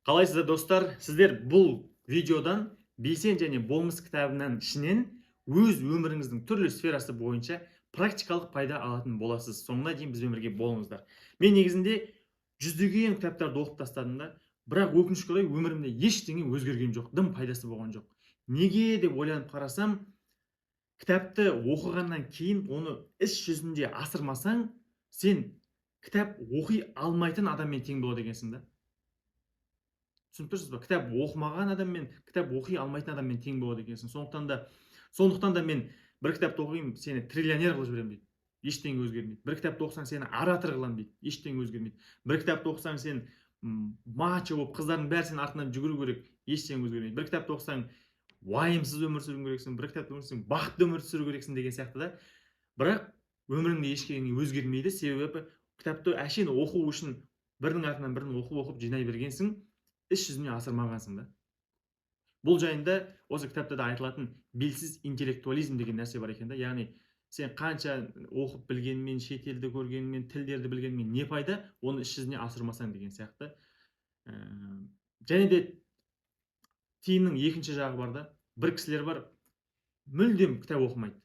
Қалайсыздар достар? Сіздер бұл видеодан белсен және болмыс кітабынан ішінен өз өміріңіздің түрлі сферасы бойынша практикалық пайда алатын боласыз. Соңына дейін бізбен бірге болыңыздар. Мен негізінде жүздеген кітаптарды оқып тастадым да, бірақ өкінішке орай өмірімде ештеңе өзгерген жоқ, дым пайдасы болған жоқ. Неге деп ойланып қарасам, кітапты оқығаннан кейін оны іс жүзінде асырмасаң, сен кітап оқи алмайтын адаммен тең болады екенсің да. Түсініп тұрсыз ба? Кітап оқымаған адаммен, кітап оқи алмайтын адаммен тең болады екенсің. Сондықтан да мен бір кітапты оқимын, сені триллионер қылып жіберемін дейді. Ештеңе өзгермейді. Бір кітапты оқысаң, сені оратор қыламын дейді. Ештеңе өзгермейді. Бір кітапты оқысаң, сен мачо болып, қыздардың бәрі сенің артынан жүгіру керек. Ештеңе өзгермейді. Бір кітапты оқысаң, уайымсыз өмір сүруің керексің. Бір кітапты оқысаң, бақытты өмір сүру керексің деген сияқты да. Бірақ өміріңде ештеңе өзгермейді. Себебі кітапты әшейін оқу үшін бірінің артынан бірін оқып жинай бергенсің, іс жүзіне асырмағансың да. Бұл жайында осы кітапта да айтылатын белсіз интеллектуализм деген нәрсе бар екен да. Яғни сен қанша оқып білгенмен, шетелді көргенмен, тілдерді білгенмен не пайда, оны іс жүзіне асырмасаң деген сияқты. Және де тиынның екінші жағы бар да. Бір кісілер бар, мүлдем кітап оқымайды.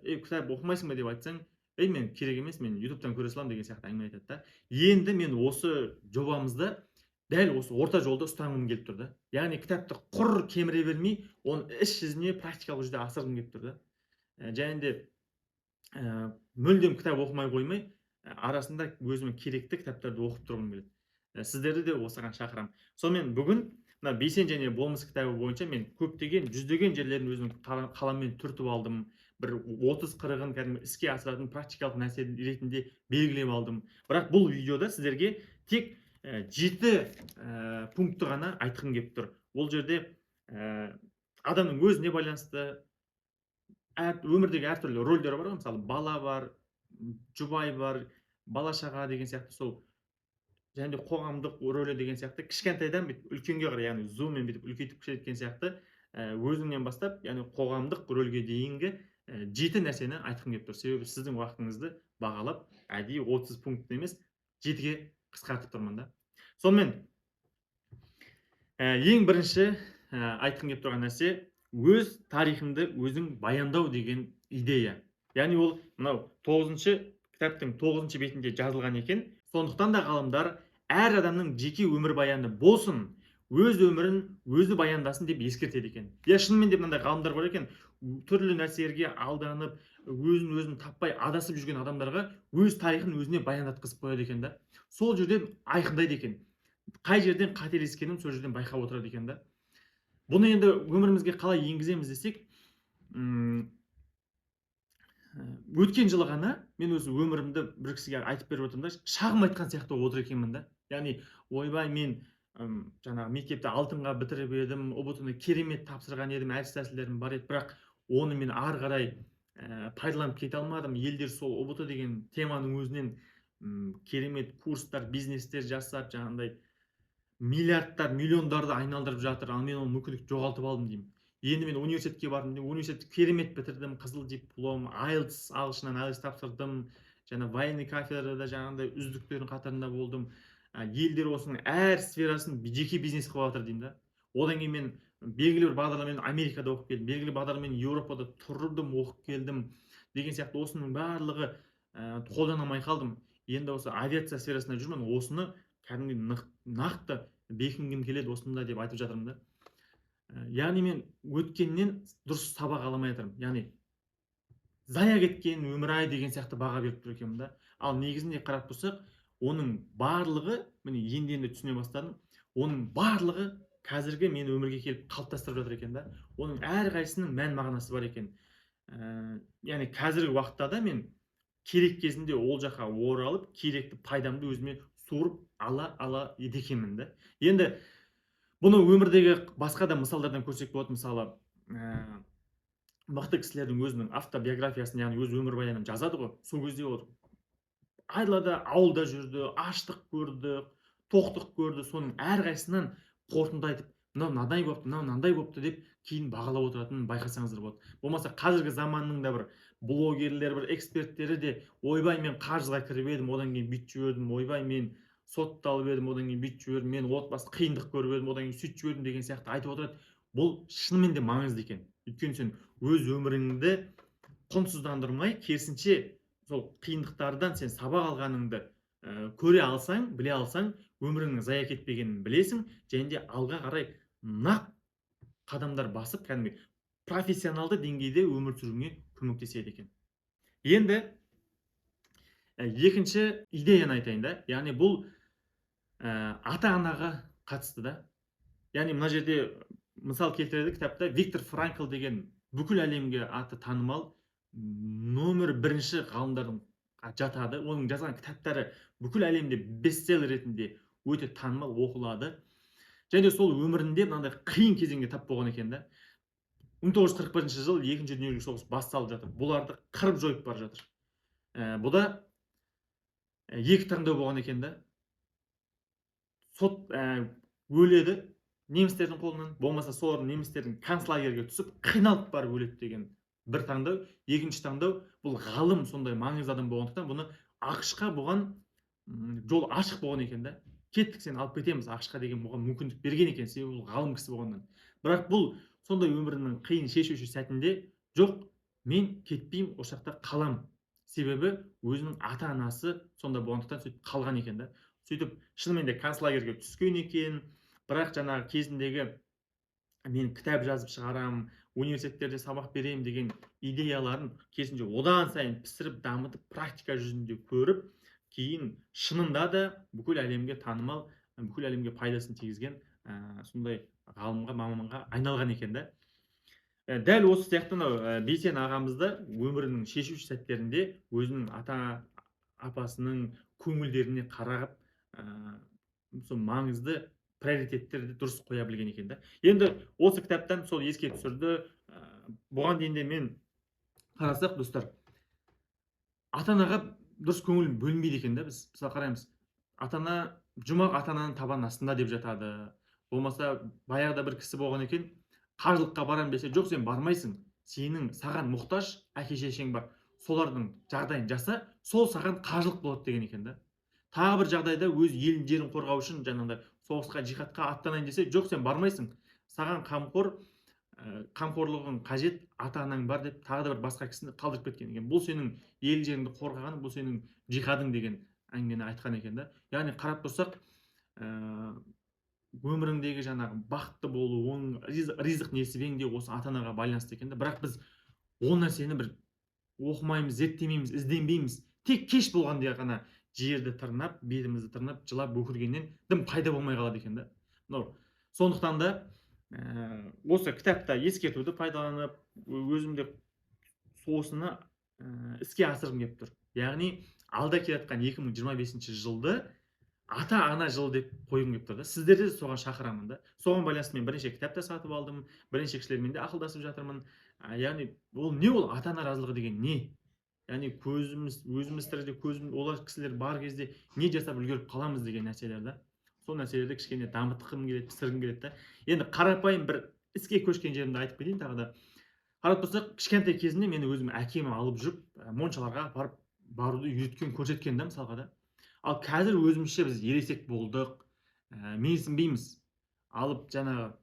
Кітап оқымайсың ба деп айтсаң, мен керек емес, мен ютубтан көре саламын деген сияқты әңгіме айтады да. Енді мен осы жобамызда дәл осы орта жолды ұстанғым келіп тұр да. Яғни кітапты құр кеміре бермей, оны іс жүзіне практикалық жүзде асырғым келіп тұр да. Және де мүлдем кітап оқымай қоймай, арасында өзіме керекті кітаптарды оқып тұрғым келеді. Сіздерді де осыған шақырамын. Сонымен бүгін мына белсен және болмыс кітабы бойынша мен көптеген жүздеген жерлерін өзімнің қаламмен түртіп алдым. Бір 30-40-ын кәдімгі іске асыратын практикалық нәрсе ретінде белгілеп алдым. Бірақ бұл видеода сіздерге тек 7 пунктті ғана айтқым келіп тұр. Ол жерде адамның өзіне байланысты өмірдегі әртүрлі рөлдері бар ғой, мысалы бала бар, жұбай бар, бала шаға деген сияқты, сол және де қоғамдық рөлі деген сияқты кішкентайдан бүйтіп үлкенге қарай, яғни зуммен бүйтіп үлкейтіп кеткен сияқты, өзіңнен бастап, яғни қоғамдық рөлге дейінгі 7 нәрсені айтқым келіп тұр. Себебі сіздің уақытыңызды бағалап, әдейі 30 пункт емес, 7-ге қысқартып тұрмын да. Сонымен ең бірінші айтқым келіп тұрған нәрсе өз тарихыңды өзің баяндау деген идея. Яғни ол мынау 9-шы кітаптың 9-шы бетінде жазылған екен. Сондықтан да ғалымдар әр адамның жеке өмір баяны болсын, өз өмірін өзі баяндасын деп ескертеді екен. Шынымен де мынандай ғалымдар бар екен, түрлі нәрселерге алданып, өзін таппай адасып жүрген адамдарға өз тарихын өзіне баяндатқызып қояды екен да. Сол жерден айқындайды екен. Қай жерден қателескенін сол жерден байқап отырады екен да. Бұны енді өмірімізге қалай енгіземіз десек, өткен жылы ғана мен өз өмірімді бір кісіге айтып беріп отырмын да, шағым айтқан сияқты отыр екенмін да. Яғни, ойбай, мен жаңағы мектепті алтынға бітіріп едім, ұбт-ны керемет тапсырған едім, әдіс-тәсілдерім бар еді, бірақ оны мен ары қарай пайдаланып кете алмадым. Елдер сол ұбт деген теманың өзінен керемет курстар, бизнестер жасап, жаңағындай миллиардтар, миллиондарды айналдырып жатыр, ал мен оны мүмкіндік жоғалтып алдым деймін. Енді мен университетке бардым, университетті керемет бітірдім, қызыл диплом, IELTS, ағылшыннан IELTS тапсырдым, және военный кафедрада жаңағындай үздіктердің қатарында болдым. Елдер осының әр сферасын жеке бизнес қылып жатыр деймін да. Одан кейін мен белгілі бір бағдарламамен Америкада оқып келдім, белгілі бағдарламамен Еуропада тұрдым, оқып келдім деген сияқты, осының барлығы қолдана алмай қалдым. Енді осы авиация сферасында жүрмін, осыны кәдімгі нақты бекінгім келеді осында деп айтып жатырмын да. Яғни мен өткеннен дұрыс сабақ ала алмай жатырмын. Яғни зая кеткен өмір-ай деген сияқты баға беріп тұр екенмін да. Ал негізінде қарап тұрсақ, оның барлығы, міне енді түсіне бастадым, оның барлығы қазіргі мен өмірге келіп қалыптастырып жатыр екен да. Оның әрқайсысының мән мағынасы бар екен. Яғни қазіргі уақытта да мен керек кезінде ол жаққа оралып, керекті пайдамды өзіме суырып ала едекенмін да. Енді бұны өмірдегі басқа да мысалдардан көрсек болады. Мысалы, мықты кісілердің өзінің автобиографиясын, яғни өз өмір баянын жазады ғой. Сол кезде ол айлада, ауылда жүрді, аштық көрді, тоқтық көрді, соның әрқайсысынан қорытынды айтып, мынау мынандай болыпты, мынау мынандай болыпты деп кейін бағалап отыратынын байқасаңыздар болады. Болмаса қазіргі заманның да бір блогерлер, бір эксперттері де, ойбай, мен қарызға кіріп едім, одан кейін бүйтіп жібердім, ойбай, мен сотталып едім, одан кейін бүйтіп жібердім, мен отбасы қиындық көріп едім, одан кейін сөйтіп жібердім деген сияқты айтып отырады. Бұл шынымен де маңызды екен. Өйткені сен өз өміріңді құнсыздандырмай, керісінше сол қиындықтардан сен сабақ алғаныңды көре алсаң, біле алсаң, өміріңнің зая кетпегенін білесің, және де алға қарай нақ қадамдар басып, кәдімгі профессионалды деңгейде өмір сүруіңе көмектеседі екен. Енді екінші идеяны айтайын да. Яғни бұл ата-анаға қатысты да. Яғни мына жерде мысал келтіреді кітапта Виктор Франкл деген бүкіл әлемге аты танымал номер бірінші ғалымдардың жатады. Оның жазған кітаптары бүкіл әлемде бестселлер ретінде өте танымал, оқылады. Және сол өмірінде мынандай қиын кезеңге тап болған екен да. 1941 жыл екінші дүниежүзілік соғыс басталып жатыр. Бұларды қырып жойып бара жатыр. Бұда екі таңдау болған екен да. Сот өледі немістердің қолынан, болмаса солар немістердің концлагерге түсіп қиналып барып өледі деген бір таңдау. Екінші таңдау, бұл ғалым сондай маңызды адам болғандықтан бұны ақш-қа бұған жол ашық болған екен да. Кеттік, сен алып кетеміз, ақш-қа деген бұған мүмкіндік берген екен, себебі бұл ғалым кісі болғаннан. Бірақ бұл сондай өмірінің қиын шешуші сәтінде жоқ, мен кетпеймін, осы жақта қалам. Себебі өзінің ата-анасы сонда болғандықтан сөйтіп қалған екен да. Сөйтіп шынымен де концлагерге түскен екен. Бірақ жаңағы кезіндегі мен кітап жазып шығарам, университеттерде сабақ беремін деген идеяларын керісінше одан сайын пісіріп, дамытып, практика жүзінде көріп, кейін шынында да бүкіл әлемге танымал, бүкіл әлемге пайдасын тигізген сондай ғалымға, маманға айналған екен да. Дәл осы сияқты Бейсен ағамызды өмірінің шешуші сәттерінде өзінің ата-апасының көңілдеріне қарағып, сол маңызды приоритеттерді дұрыс қоя білген екен да. Енді осы кітаптан сол еске түсірді. Бұған дейін де мен қарасақ, достар, ата-анаға дұрыс көңіл бөлінбейді екен да. Біз мысалы қараймыз, ата-ана жұмақ ата-ананың табан астында деп жатады. Болмаса баяғыда бір кісі болған екен, қажылыққа барам десе, жоқ, сен бармайсың. Сенің саған мұқтаж әке-шешең бар. Солардың жағдайын жаса, сол саған қажылық болады деген екен да. Тағы бір жағдайда өз елін жерін қорғау үшін жаңағыдай соғысқа, жихадқа аттанайын десе, жоқ, сен бармайсың. Саған қамқорлығың қажет, ата-анаң бар деп тағы да бір басқа кісіні қалдырып кеткен екен. Бұл сенің ел жеріңді қорғағаның, бұл сенің жихадың деген әңгімені айтқан екен да. Яғни қарап тұрсақ, өміріңдегі жаңағы бақытты болу, оның ризық несібең де осы ата-анаға байланысты екен да. Бірақ біз ол нәрсені бір оқымаймыз, зерттемейміз, ізденбейміз. Тек кеш болғанда ғана жерді тырнап, бетімізді тырнап, жылап өкіргеннен дым пайда болмай қалады екен да. Сондықтан да осы кітапта ескертуді пайдаланып, өзімде осыны іске асырғым келіп тұр. Яғни алда келе жатқан 2025 жылды ата-ана жылы деп қойғым келіп тұр да. Сіздерді де соған шақырамын да. Соған байланысты мен бірнеше кітап та сатып алдым, бірнеше кісілермен де ақылдасып жатырмын. Яғни ол не, ол ата-ана разылығы деген не? Яғни өзіміз тіріде олар кісілер бар кезде не жасап үлгеріп қаламыз деген нәрселер да. Сол нәрселерді кішкене дамытқым келеді, пісіргім келеді да. Енді қарапайым бір іске көшкен жерімді айтып кетейін тағы да. Қарап тұрсақ, кішкентай кезінде мені өзім әкем алып жүріп, моншаларға баруды үйреткен, көрсеткен да, мысалға да. Ал қазір өзімізше біз ересек болдық, менсінбейміз. Алып жаңағы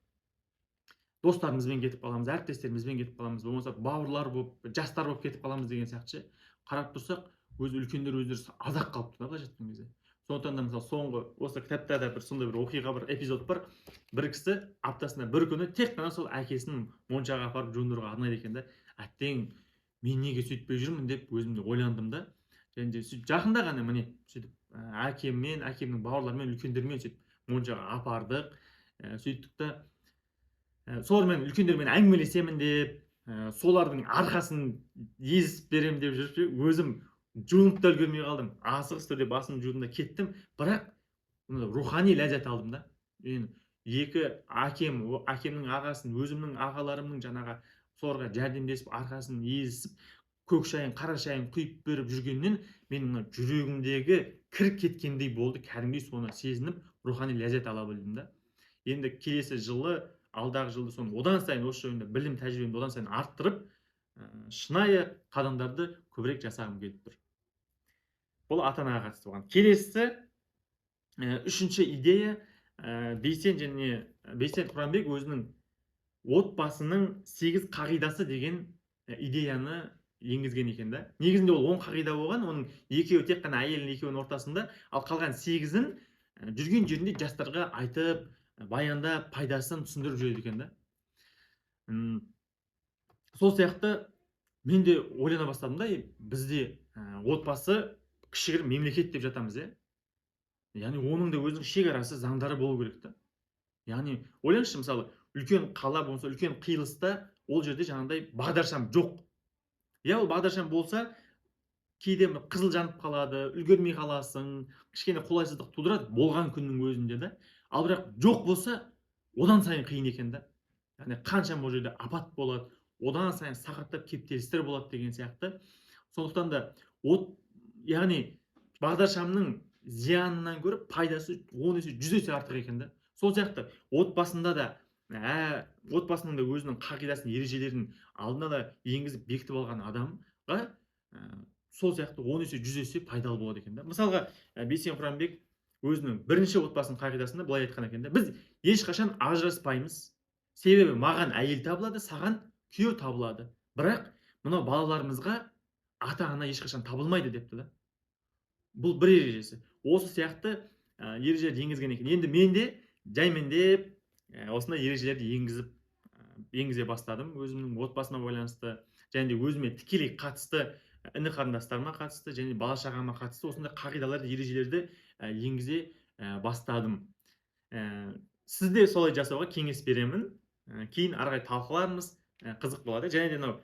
достарымызбен кетіп қаламыз, әріптестерімізбен кетіп қаламыз, болмаса бауырлар болып, жастар болып кетіп қаламыз деген сияқты. Қарап тұрсақ, өздері азақ қалып тұр да, былайша айтқан кезде. Сондықтан да мысалы соңғы осы кітапта да бір сондай бір оқиға, бір эпизод бар. Бір кісі аптасына бір күні тек қана сол әкесін моншаға апарып жуындыруға арнайды екен да. Әттең, мен неге сөйтпей жүрмін деп өзімде ойландым да. Және де сөйтіп жақында ғана міне сөйтіп әкеммен, әкемнің бауырларымен, үлкендермен сөйтіп моншаға апардық. Сөйттік та солармен, үлкендермен әңгімелесемін деп, солардың арқасын езіп беремін деп жүріп, өзім жуынып та үлгермей қалдым. Асығыс түрде басым жудым да кеттім. Бірақ рухани ләззат алдым да. Екі әкемнің ағасын, өзімнің ағаларымның жаңағы соларға жәрдемдесіп, арқасын езісіп, көк шайын, қара шайын құйып беріп жүргеннен менің жүрегімдегі кір кеткендей болды. Кәдімгідей соны сезініп, рухани ләззат ала білдім да. Енді келесі жылы, алдағы жылды соны одан сайын осы жөнінде білім тәжірибемді одан сайын арттырып, шынайы қадамдарды көбірек жасағым келіп тұр. Бұл ата-анаға қатысты болған. Келесі Үшінші идея, Бейсен Құранбек өзінің отбасының 8 қағидасы деген идеяны енгізген екен да. Негізінде ол 10 қағида болған, оның екеуі тек қана әйелінің екеуінің ортасында, ал қалған 8-ін жүрген жерінде жастарға айтып, баяндап, пайдасын түсіндіріп жүреді екен да. Сол сияқты мен де ойлана бастадым да, бізде отбасы кішігірім мемлекет деп жатамыз, яғни оның да өзінің шекарасы, заңдары болу керек та. Яғни ойлаңызшы, мысалы, үлкен қала болса, үлкен қиылыста ол жерде жаңағыдай бағдаршам жоқ. Ол бағдаршам болса, кейде қызыл жанып қалады, үлгермей қаласың, кішкене қолайсыздық тудырады болған күннің өзінде да. Ал бірақ жоқ болса, одан сайын қиын екен да. Яғни қаншама ол жерде апат болады, одан сайын сағаттап кептелістер болады деген сияқты. Сондықтан да яғни бағдаршамның зиянынан көріп пайдасы 10 есе 100 есе артық екен да. Сол сияқты отбасында да отбасының да өзінің қағидасын, ережелерін алдына да енгізіп бекітіп алған адамға сол сияқты 10 есе 100 есе пайдалы болады екен да. Мысалға, Бейсен Құранбек өзінің бірінші отбасының қағидасында былай айтқан екен да: біз ешқашан ажыраспаймыз, себебі маған әйел табылады, саған күйеу табылады, бірақ мынау балаларымызға ата-ана ешқашан табылмайды депті да. Бұл бір ережесі. Осы сияқты ережелерді енгізген екен. Енді мен де жаймендеп осындай ережелерді енгізе бастадым, өзімнің отбасыма байланысты, және де өзіме тікелей қатысты, іні қарындастарыма қатысты, және бала шағама қатысты осындай қағидаларды, ережелерді енгізе бастадым. Сіз де солай жасауға кеңес беремін. Кейін ары қарай талқылармыз, қызық болады. Және де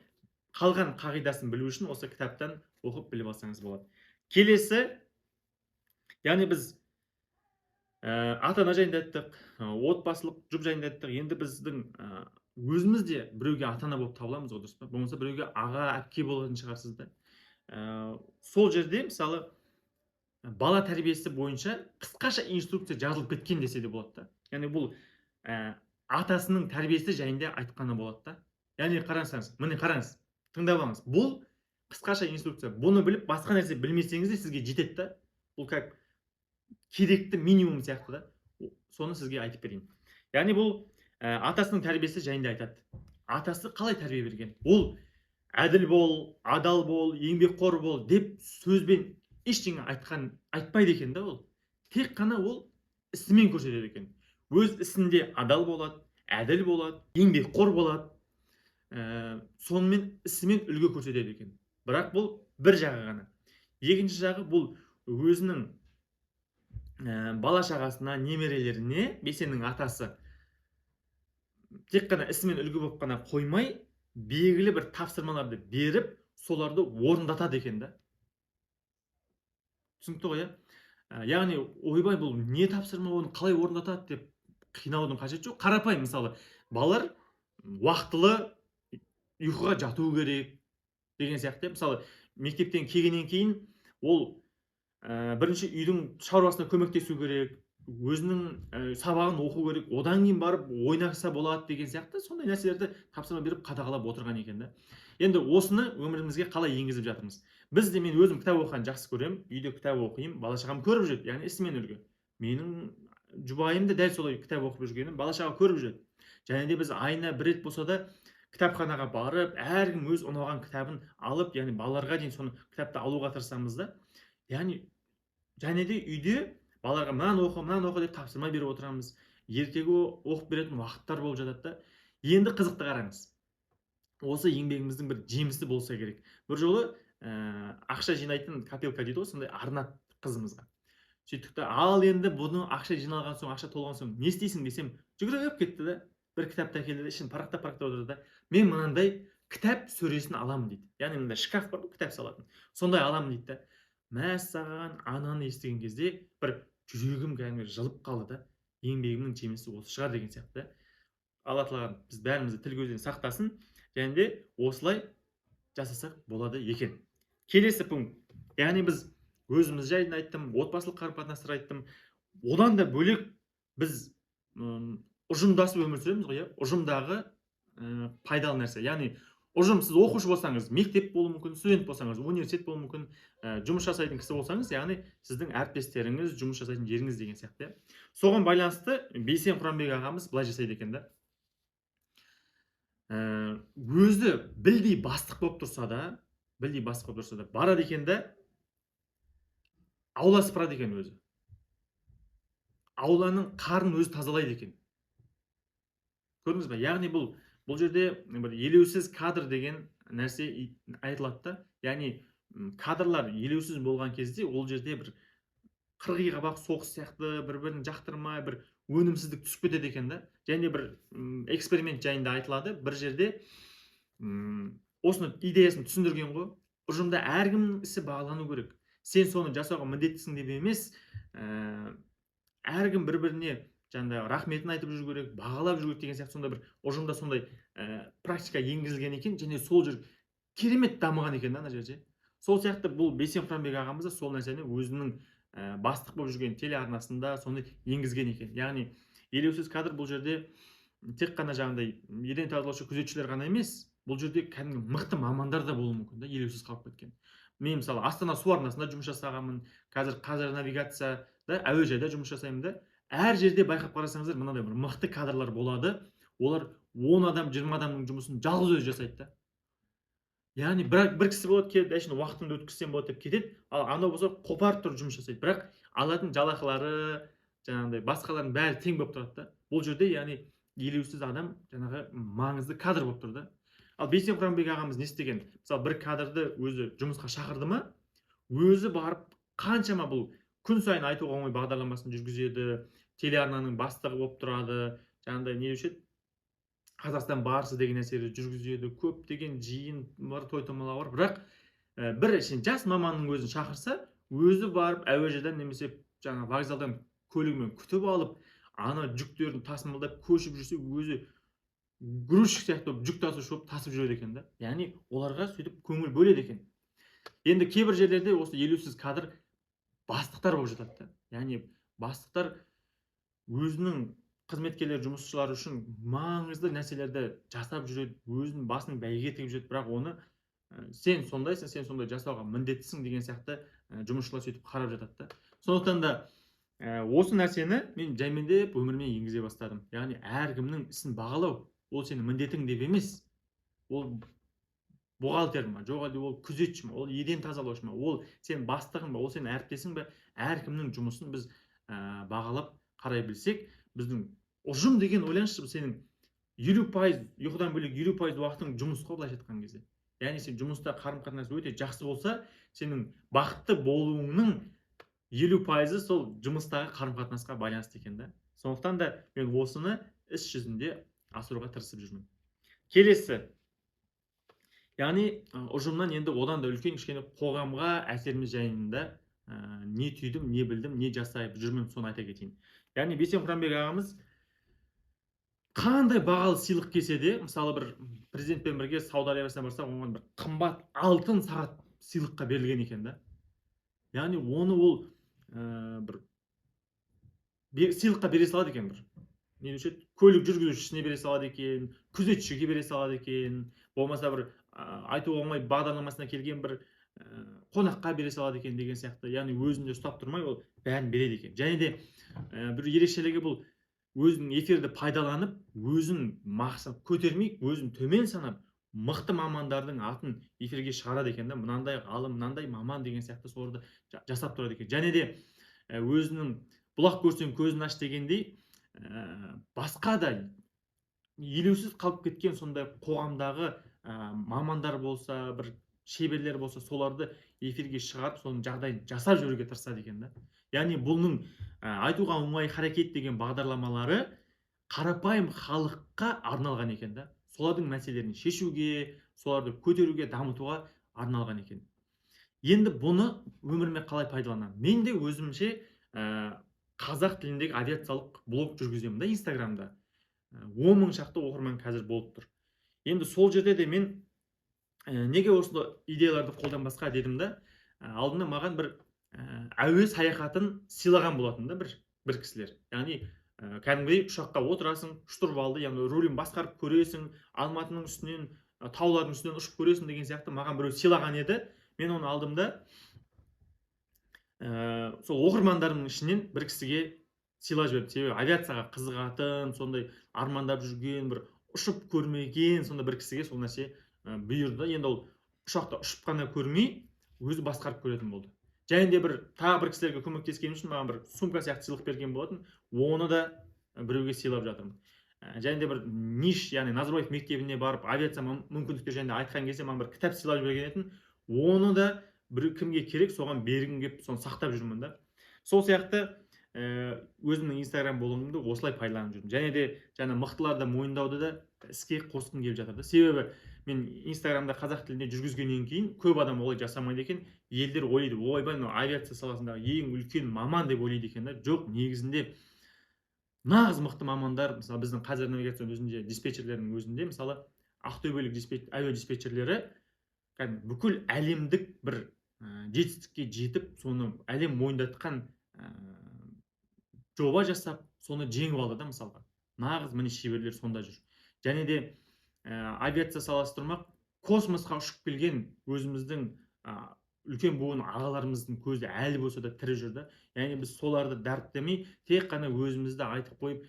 қалған қағидасын білу үшін осы кітаптан оқып біліп алсаңыз болады. Келесі, яғни біз ата-ана жайында айттық, отбасылық жұп жайында айттық. Енді біздің өзіміз де біреуге ата-ана болып табыламыз ғой, дұрыс па? Болмаса біреуге аға, әпке болатын шығарсыз да. Сол жерде мысалы бала тәрбиесі бойынша қысқаша инструкция жазылып кеткен десе де болады да. Яғни бұл атасының тәрбиесі жайында айтқаны болады да. Яғни қараңыз, міне қараңыз, тыңдап алыңыз. Бұл қысқаша инструкция. Бұны біліп, басқа нәрсе білмесеңіз де сізге жетеді да. Бұл как керекті минимум сияқты да. Соны сізге айтып берейін. Яғни бұл атасының тәрбиесі жайында айтады. Атасы қалай тәрбие берген? Ол әділ бол, адал бол, еңбекқор бол деп сөзбен ештеңе айтпайды екен да ол. Тек қана ол ісімен көрсетеді екен. Өз ісінде адал болады, әділ болады, еңбекқор болады. Сонымен ісімен үлгі көрсетеді екен. Бірақ бұл бір жағы ғана. Екінші жағы, бұл өзінің бала шағасына, немерелеріне Бейсеннің атасы тек қана ісімен үлгі болып қана қоймай, белгілі бір тапсырмаларды беріп, соларды орындатады екен да. Түсінікті ғой, яғни ойбай, бұл не тапсырма, оны қалай орындатады деп қинаудың қажеті жоқ. Қарапайым, мысалы, балалар уақытылы ұйқыға жату керек деген сияқты. Мысалы, мектептен келгеннен кейін ол бірінші үйдің шаруасына көмектесу керек, өзінің сабағын оқу керек, одан кейін барып ойнаса болады деген сияқты. Сондай нәрселерді тапсырма беріп қадағалап отырған екен да. Енді осыны өмірімізге қалай енгізіп жатырмыз? Біз де, мен өзім кітап оқығанды жақсы көремін, үйде кітап оқимын, бала шағам көріп жүреді, яғни ісімен үлгі. Менің жұбайым да дәл солай кітап оқып жүргенін бала шаға көріп жүреді. Және де біз айына бір рет болса да кітапханаға барып, әркім өз ұнаған кітабын алып, яғни балаларға дейін соны кітапты алуға тырысамыз да. Яғни және де үйде балаларға мынаны оқы деп тапсырма беріп отырамыз. Ертегі оқып беретін уақыттар болып жатады да. Енді қызықты қараңыз. Осы еңбегіміздің бір жемісі болса керек. Бір жолы ақша жинайтын копилка дейді ғой, сондай арнап қызымызға. Сөйттік та, ал енді бұны ақша жиналған соң, ақша толған соң не істейсің десем, жүгіріп кетті да. Бір кітапты әкелді, ішін парақтап отырды да. Мен мынандай кітап сөресін аламын дейді. Яғни мындай шкаф бар, кітап салатын. Сондай аламын дейді да. Мәссаған, ананы естіген кезде бір жүрегім кәдімгі жылып қалды да. Еңбегімнің жемісі осы шығар деген сияқты. Алла тағала біз бәрімізді тіл көзден сақтасын, және де осылай жасасақ болады екен. Келесі пункт. Яғни біз өзіміз жайында айттым, отбасылық қарым-қатынастар айттым. Одан да бөлек біз ұжымдасып өмір сүреміз ғой, ұжымдағы пайдалы нәрсе. Яғни ұжым, сіз оқушы болсаңыз, мектеп болуы мүмкін, студент болсаңыз, университет болуы мүмкін, жұмыс жасайтын кісі болсаңыз, яғни сіздің әріптестеріңіз, жұмыс жасайтын жеріңіз деген сияқты. Соған байланысты Бейсен Құранбек ағамыз былай жасайды екен да. Өзі білдей бастық болып тұрса да, барады екен да, аула сыпырады екен өзі. Ауланың қарын өзі тазалайды екен. Көрдіңіз ба? Яғни бұл жерде бір елеусіз кадр деген нәрсе айтылады да. Яғни кадрлар елеусіз болған кезде ол жерде бір қырғи қабақ соғыс сияқты бір-бірін жақтырмай бір өнімсіздік түсіп кетеді екен да. Және бір эксперимент жайында айтылады. Бір жерде осыны идеясын түсіндірген ғой. Ұжымда әркімнің ісі бағалану керек. Сен соны жасауға міндеттісің деп емес, әркім бір-біріне жаңағы рахметін айтып жүру керек, бағалап жүру керек деген сияқты сондай бір ұжымда сондай практика енгізілген екен, және сол жер керемет дамыған екен да ана жерде. Сол сияқты бұл Бейсен Құранбек ағамыз да сол нәрсені өзінің бастық болып жүрген телеарнасында соны енгізген екен. Яғни елеусіз кадр бұл жерде тек қана жаңағыдай еден тазалаушы күзетшілер ғана емес, бұл жерде кәдімгі мықты мамандар да болуы мүмкін да, елеусіз қалып кеткен. Мен мысалы Астана су арнасында жұмыс жасағанмын, қазір навигацияда, әуежайда жұмыс жасаймын да. Әр жерде байқап қарасаңыздар, мынандай бір мықты кадрлар болады. Олар 10 адам, 20 адамның жұмысын жалғыз өзі жасайды да. Яғни бір кісі болады, келіп әшейін уақытымды өткізсем болады деп кетеді, ал анау болса қопарып тұрып жұмыс жасайды. Бірақ алатын жалақылары, жаңағыдай басқалардың бәрі тең болып тұрады да. Бұл жерде яғни елеусіз адам жаңағы маңызды кадр болып тұр да. Ал Бейсен Құранбек ағамыз не істеген? Мысалы, бір кадрды өзі жұмысқа шақырды ма, өзі барып қаншама бұл күн сайын айтуға оңай бағдарламасын жүргізеді, телеарнаның бастығы болып тұрады, жаңағыдай не деуші еді, Қазақстан барысы деген нәрселерді жүргізеді, көптеген жиын бар, той-томалақ бар. Бірақ бір жас маманның өзін шақырса, өзі барып әуежайдан немесе жаңа вокзалдан көлігімен күтіп алып, ана жүктерін тасымалдап көшіп жүрсе, өзі грузчик сияқты жүк тасушы болып тасып жүреді екен да. Яғни оларға сөйтіп көңіл бөледі екен. Енді кейбір жерлерде осы елеусіз кадр бастықтар болып жатады да. Яғни бастықтар өзінің қызметкерлер, жұмысшылар үшін маңызды нәрселерді жасап жүреді, өзінің басын бәйге тігіп жүреді, бірақ оны сен сондайсың, сен сондай жасауға міндеттісің деген сияқты жұмысшылар сөйтіп қарап жатады да. Сондықтан да осы нәрсені мен жаймендеп өміріме енгізе бастадым. Яғни әркімнің ісін бағалау, ол сенің міндетің деп емес. Ол бухгалтер ма, жоқ әлде ол күзетші ма, ол еден тазалаушы ма, ол сен бастығың ба, ол сенің әріптесің ба, әркімнің жұмысын біз бағалап қарай білсек, біздің ұжым деген ойлаңызшы, сенің 50% ұйқыдан бөлек 50% уақытың жұмыс қой, былайша айтқан кезде. Яғни сен жұмыста қарым-қатынас өте жақсы болса, сенің бақытты болуыңның 50% сол жұмыстағы қарым-қатынасқа байланысты екен да. Сондықтан да мен осыны іс жүзінде асыруға тырысып жүрмін. Келесі, яғни ұжымнан енді одан да үлкен кішкене қоғамға әсеріміз жайында не түйдім, не білдім, не жасап жүрмін, соны айта кетейін. Яғни Бейсен Құранбек ағамыз қандай бағалы сыйлық келсе де, мысалы бір президентпен бірге Сауд Арабиясына барса, оған бір қымбат алтын сағат сыйлыққа берілген екен да. Яғни оны ол бір сыйлыққа бере салады екен, бір не деуші еді, көлік жүргізушісіне бере салады екен, күзетшіге бере салады екен, болмаса бір айтуға оңай бағдарламасына келген бір қонаққа бере салады екен деген сияқты. Яғни өзінде ұстап тұрмай ол бәрін береді екен. Және де бір ерекшелігі бұл өзінің эфирді пайдаланып, өзін мақсат көтермей, өзін төмен санап, мықты мамандардың атын эфирге шығарады екен да. Мынандай ғалым, мынандай маман деген сияқты соларды жасап тұрады екен. Және де өзінің бұлақ көрсең көзін аш дегендей, басқа да елеусіз қалып кеткен сондай қоғамдағы мамандар болса, бір шеберлер болса, соларды эфирге шығарып, соның жағдайын жасап жүруге тырысады екен да. Яғни бұның айтуға оңай харекет деген бағдарламалары қарапайым халыққа арналған екен да. Солардың мәселелерін шешуге, соларды көтеруге, дамытуға арналған екен. Енді бұны өміріме қалай пайдаланамын? Мен де өзімше қазақ тіліндегі авиациялық блог жүргіземін да Инстаграмда. 10.000 шақты оқырман қазір болып тұр. Енді сол жерде де мен неге осы идеяларды қолданбасқа дедім да, алдында маған бір әуе саяхатын сыйлаған болатын да бір кісілер. Яғни кәдімгідей ұшаққа отырасың, штурвалды, яғни рулін басқарып көресің, Алматының үстінен таулардың үстінен ұшып көресің деген сияқты маған біреу сыйлаған еді. Мен оны алдым да сол оқырмандарымның ішінен бір кісіге сыйлап жібердім. Себебі авиацияға қызығатын, сондай армандап жүрген, бір ұшып көрмеген сондай бір кісіге сол нәрсе бұйырды. Енді ол ұшақта ұшып қана көрмей, өзі басқарып көретін болды. Және де тағы бір кісілерге көмектескенім үшін маған бір сумка сияқты сыйлық берген болатын. Оны да біреуге сыйлап жатырмын. Және де бір ниш, яғни Назарбаев мектебіне барып авиация мүмкіндіктері жайында айтқан кезде маған бір кітап сыйлап жіберген етін. Оны да бір кімге керек соған бергім келіп, соны сақтап жүрмін да. Сол сияқты өзімнің Instagram блогымды осылай пайдаланып жүрмін. Және де жаңа мықтыларды мойындауды да іске қосқым келіп жатыр да. Себебі мен Instagramда қазақ тілінде жүргізгеннен кейін көп адам олай жасамайды екен. Елдер ойлайды, ойбай, авиация саласындағы ең үлкен маман деп ойлайды екен да. Жоқ, негізінде нағыз мықты мамандар, мысалы біздің қазір навигацияның өзінде, диспетчерлердің өзінде, мысалы ақтөбелік әуе диспетчерлері бүкіл әлемдік бір жетістікке жетіп, соны әлем мойындатқан жоба жасап, соны жеңіп алды да, мысалға. Нағыз міне шеберлер сонда жүр. Және де авиация саласы тұрмақ, космосқа ұшып келген өзіміздің үлкен буын ағаларымыздың көзі әлі болса да тірі жүр да. Яғни біз соларды дәріптемей, тек қана өзімізді айтып қойып,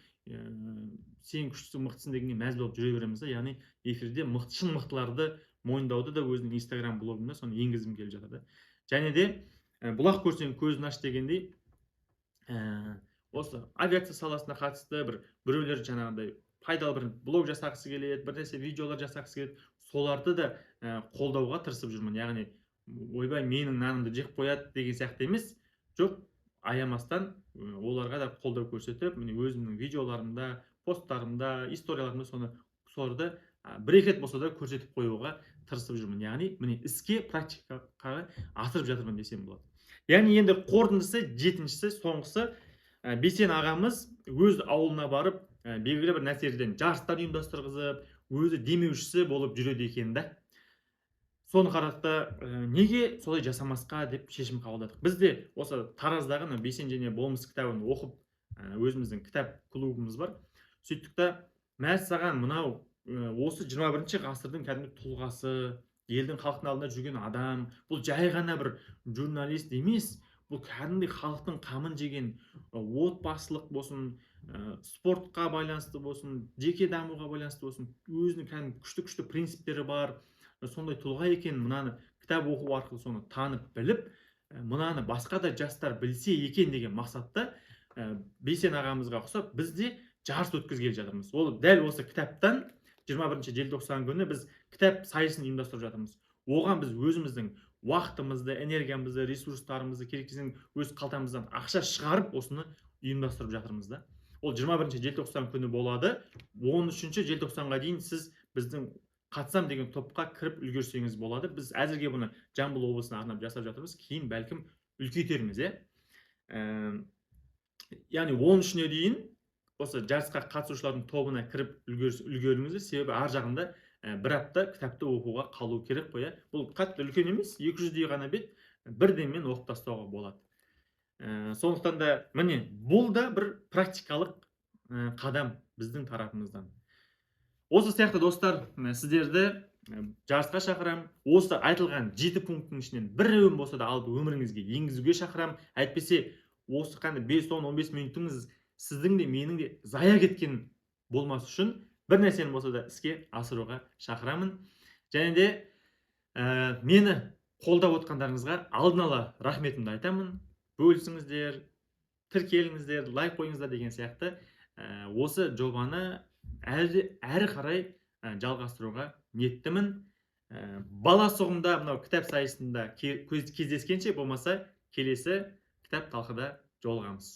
сен күштісің, мықтысың дегенге мәз болып жүре береміз да. Яғни эфирде шын мықтыларды мойындауды да өзінің Instagram блогымда соны енгізгім келіп жатыр да. Және де бұлақ көрсең көзін аш дегендей, осы авиация саласына қатысты біреулер жаңағыдай пайдалы бір блог жасағысы келеді, бір нәрсе видеолар жасағысы келеді, соларды да қолдауға тырысып жүрмін. Яғни ойбай, менің нанымды жеп қояды деген сияқты емес. Жоқ, аямастан оларға да қолдау көрсетіп, міне өзімнің видеоларымда, посттарымда, историяларымда соларды бір-екі рет болса да көрсетіп қоюға тырысып жүрмін. Яғни міне іске, практикаға асырып жатырмын десем болады. Яғни енді қорытындысы, жетіншісі, соңғысы, Бейсен ағамыз өз ауылына барып, белгілі бір нәрседен жарыстар ұйымдастырғызып, өзі демеушісі болып жүреді екен да. Соны қарақты, неге солай жасамасқа деп шешім қабылдадық. Біз де осы Тараздағы Бейсен және болмыс кітабын оқып, өзіміздің кітап клубымыз бар. Сөйттік та, мәссаған мынау осы 21-ші ғасырдың кәдімгі тұлғасы, елдің халықтың алдында жүрген адам, бұл жай ғана бір журналист емес, бұл кәдімгі халықтың қамын жеген, отбасылық болсын, спортқа байланысты болсын, жеке дамуға байланысты болсын, өзінің кәдімгі күшті принциптері бар, сондай тұлға екен. Мынаны кітап оқу арқылы соны танып біліп, мынаны басқа да жастар білсе екен деген мақсатта Бейсен ағамызға ұқсап біз де жарыс өткізгелі жатырмыз. Ол дәл осы кітаптан 21 желтоқсан күні біз кітап сайысын ұйымдастырып жатырмыз. Оған біз өзіміздің уақытымызды, энергиямызды, ресурстарымызды, керек десең өз қалтамыздан ақша шығарып осыны ұйымдастырып жатырмыз да. Ол 21 желтоқсан күні болады. 13 желтоқсанға дейін сіз біздің қатысам деген топқа кіріп үлгерсеңіз болады. Біз әзірге бұны Жамбыл облысына арнап жасап жатырмыз. Кейін бәлкім үлкейтерміз, яғни 13-не дейін осы жарысқа қатысушылардың тобына кіріп үлгеріңіздер. Себебі ар жағында бір апта кітапты оқуға қалу керек қой. Бұл қатты үлкен емес, 200-дей ғана бет, бірден оқып тастауға болады. Сондықтан да міне бұл да бір практикалық қадам біздің тарапымыздан. Осы сияқты достар, сіздерді жарысқа шақырам. Осы айтылған 7 пункттің ішінен біреуін болса да алып өміріңізге енгізуге шақырам. Әйтпесе осы 5-10-15 минутыңыз сіздің де менің де зая кеткен болмас үшін бір нәрсені болса да іске асыруға шақырамын. Және де мені қолдап отқандарыңызға алдын ала рахметімді айтамын. Бөлісіңіздер, тіркеліңіздер, лайк қойыңыздар деген сияқты осы жобаны әрі қарай жалғастыруға ниеттімін. Баласоғымда мынау кітап сайысында кездескенше, болмаса келесі кітап талқыда жолығамыз.